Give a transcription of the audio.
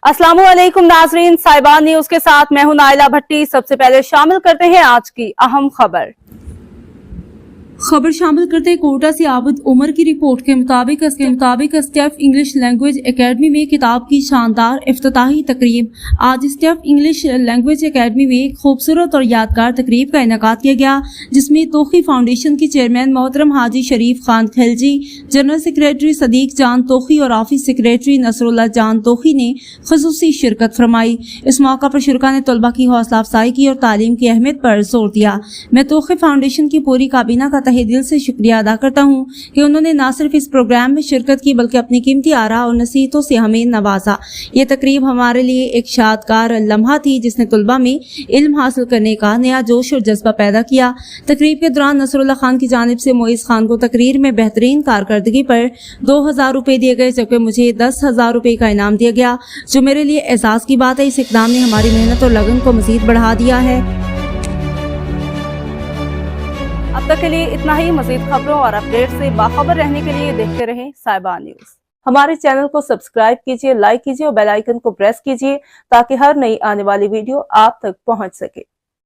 अस्सलामु अलैकुम नाजरीन, साहिबान न्यूज के साथ मैं हूं नाइला भट्टी। सबसे पहले शामिल करते हैं आज की अहम खबर शामिल करते हैं कोटा से आबिद उमर की रिपोर्ट के मुताबिक स्टेफ इंग्लिश लैंग्वेज एकेडमी में किताब की शानदार इफ्तिताही तकरीब। आज स्टेफ इंग्लिश लैंग्वेज एकेडमी में एक खूबसूरत और यादगार तकरीब का इनेकाद किया गया, जिसमें तोखी फाउंडेशन की चेयरमैन मोहतरम हाजी शरीफ खान खिलजी, जनरल सेक्रेटरी सदीक जान तोखी और ऑफिस सेक्रेटरी नसरुल्लाह जान तोखी ने खुसूसी शिरकत फरमाई। इस मौका पर शुरा ने तलबा की हौसला अफजाई की और तालीम की अहमियत पर जोर दिया। मैं तोखी फाउंडेशन की पूरी काबीना का तहे दिल से शुक्रिया अदा करता हूँ कि उन्होंने न सिर्फ इस प्रोग्राम में शिरकत की बल्कि अपनी कीमती आरा और नसीहतों से हमें नवाजा। ये तकरीब हमारे लिए एक शादगार लम्हा थी, जिसने तुलबा में इल्म हासिल करने का नया जोश और जज्बा पैदा किया। तकरीब के दौरान नसरुल्लाह खान की जानिब से मोइज खान को तकरीर में बेहतरीन कारकर्दगी पर 2000 रुपए दिए गए, जबकि मुझे 10,000 रुपए का इनाम दिया गया, जो मेरे लिए एहसास की बात है। इस इक़दाम ने हमारी मेहनत और लगन को मजीद बढ़ा दिया है। अब तक के लिए इतना ही। मजीद खबरों और अपडेट से बाखबर रहने के लिए देखते रहें साहिबान न्यूज। हमारे चैनल को सब्सक्राइब कीजिए, लाइक कीजिए और बेल आइकन को प्रेस कीजिए ताकि हर नई आने वाली वीडियो आप तक पहुंच सके।